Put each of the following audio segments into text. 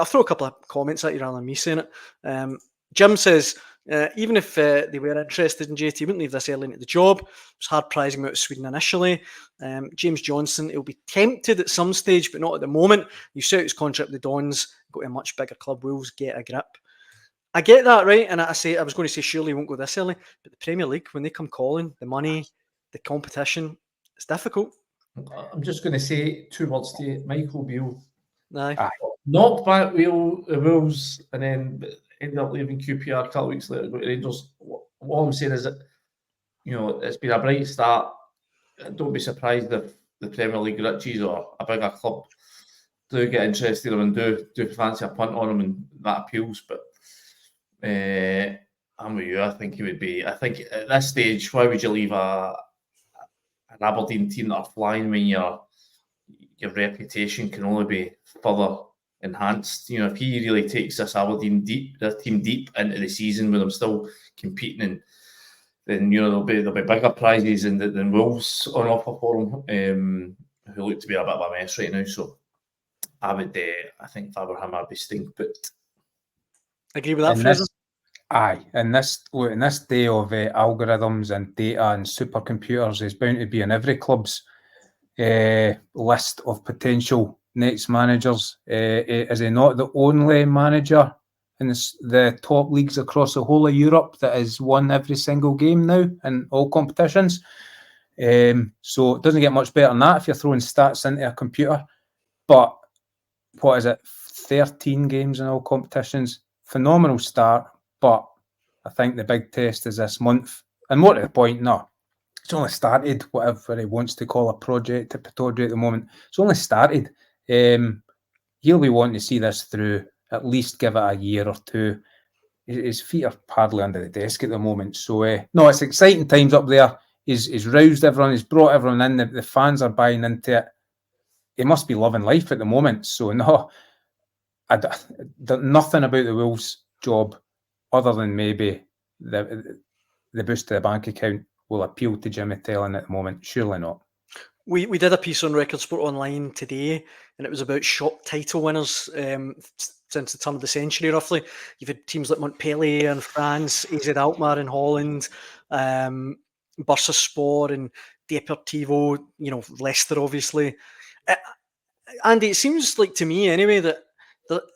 I'll throw a couple of comments at you rather than me saying it. Jim says, even if they were interested in JT, wouldn't leave this early into the job. It was hard prizing him out of Sweden initially. James Johnson, he'll be tempted at some stage, but not at the moment. You set out his contract with the Dons, go to a much bigger club. Wolves, get a grip. I get that, right? And I was going to say surely he won't go this early, but the Premier League, when they come calling, the money, the competition, it's difficult. I'm just going to say 2 words to you. Michael Beale. Aye. Knocked back Wolves and then ended up leaving QPR a couple of weeks later to go to Rangers. All I'm saying is that, it's been a bright start. Don't be surprised if the Premier League riches or a bigger club do get interested in him and do fancy a punt on him, and that appeals. But I'm with you. I think he would be. I think at this stage, why would you leave an Aberdeen team that are flying when your reputation can only be further enhanced? If he really takes this Aberdeen team deep into the season with them still competing, then there'll be bigger prizes than Wolves on offer for him, who look to be a bit of a mess right now. So I think if I were him, I'd be stink put. Agree with that, Fraser? Aye, in this day of algorithms and data and supercomputers, is bound to be in every club's list of potential next managers. Is he not the only manager in the top leagues across the whole of Europe that has won every single game now in all competitions? So it doesn't get much better than that if you're throwing stats into a computer. But what is it? 13 games in all competitions. Phenomenal start, but I think the big test is this month. And more to the point, no, it's only started, whatever he wants to call a project at Pittodrie at the moment. It's only started. He'll be wanting to see this through, at least give it a year or two. His feet are hardly under the desk at the moment. So, no, it's exciting times up there. He's roused everyone. He's brought everyone in. The fans are buying into it. He must be loving life at the moment. So, no, nothing about the Wolves job other than maybe the boost to the bank account will appeal to Jimmy Thelin at the moment. Surely not. We did a piece on Record Sport Online today, and it was about shock title winners since the turn of the century, roughly. You've had teams like Montpellier in France, AZ Alkmaar in Holland, Bursaspor and Deportivo, Leicester, obviously. Andy, it seems like to me anyway that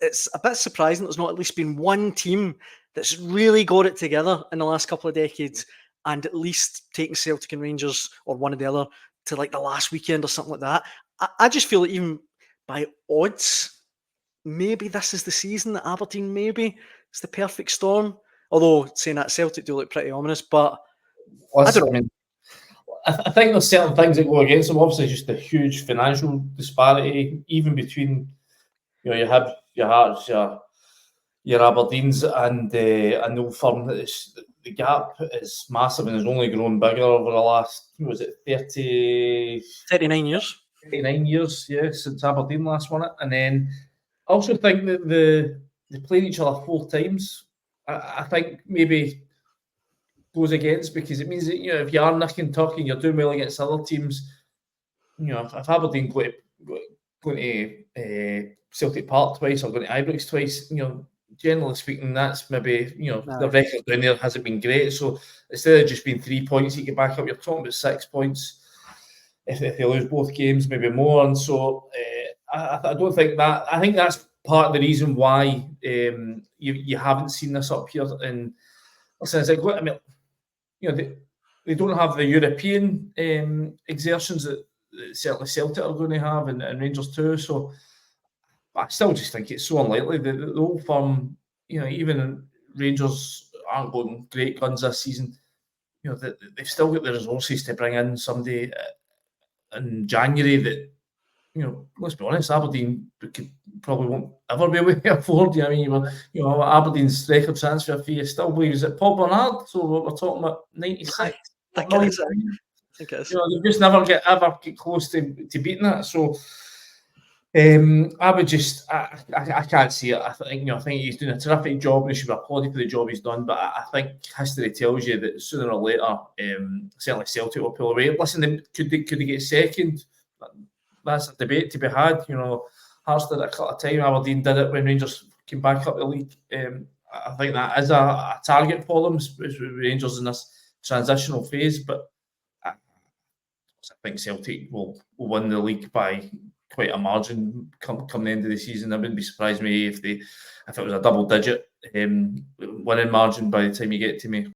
it's a bit surprising there's not at least been one team that's really got it together in the last couple of decades and at least taken Celtic and Rangers or one or the other to like the last weekend or something like that. I just feel that even by odds, maybe this is the season that Aberdeen maybe it's the perfect storm. Although saying that, Celtic do look pretty ominous, but I think there's certain things that go against them. Obviously, just the huge financial disparity, even between your Hibs, your Hearts, your Aberdeens, and Old Firm. The gap is massive and has only grown bigger over the last, 39 years? 39 years, yeah, since Aberdeen last won it. And then I also think that they played each other 4 times. I think maybe goes against, because it means that, if you are nicking tuck and you're doing well against other teams, if Aberdeen go to Celtic Park twice or going to Ibrox twice, generally speaking, that's maybe, the record down there hasn't been great. So instead of just being 3 points, you get back up, you're talking about 6 points. If they lose both games, maybe more. And so I don't think that, I think that's part of the reason why you haven't seen this up here. And since they don't have the European exertions that certainly Celtic are going to have, and Rangers too. So I still just think it's so unlikely. The Old Firm, even Rangers aren't going great guns this season. They've still got the resources to bring in somebody in January that, let's be honest, Aberdeen probably won't ever be able to afford. Aberdeen's record transfer fee is still, is it Paul Bernard? So we're talking about 96. I think it is. They just never get close to beating that. So I would just, I can't see it. I think he's doing a terrific job and he should be applauded for the job he's done. But I think history tells you that sooner or later, certainly Celtic will pull away. Listen, could they get second? That's a debate to be had. Hearts did it a couple of times. Aberdeen did it when Rangers came back up the league. I think that is a target for them, especially with Rangers in this transitional phase. But I think Celtic will win the league by quite a margin come the end of the season. I wouldn't be surprised me if it was a double digit winning margin by the time you get to me.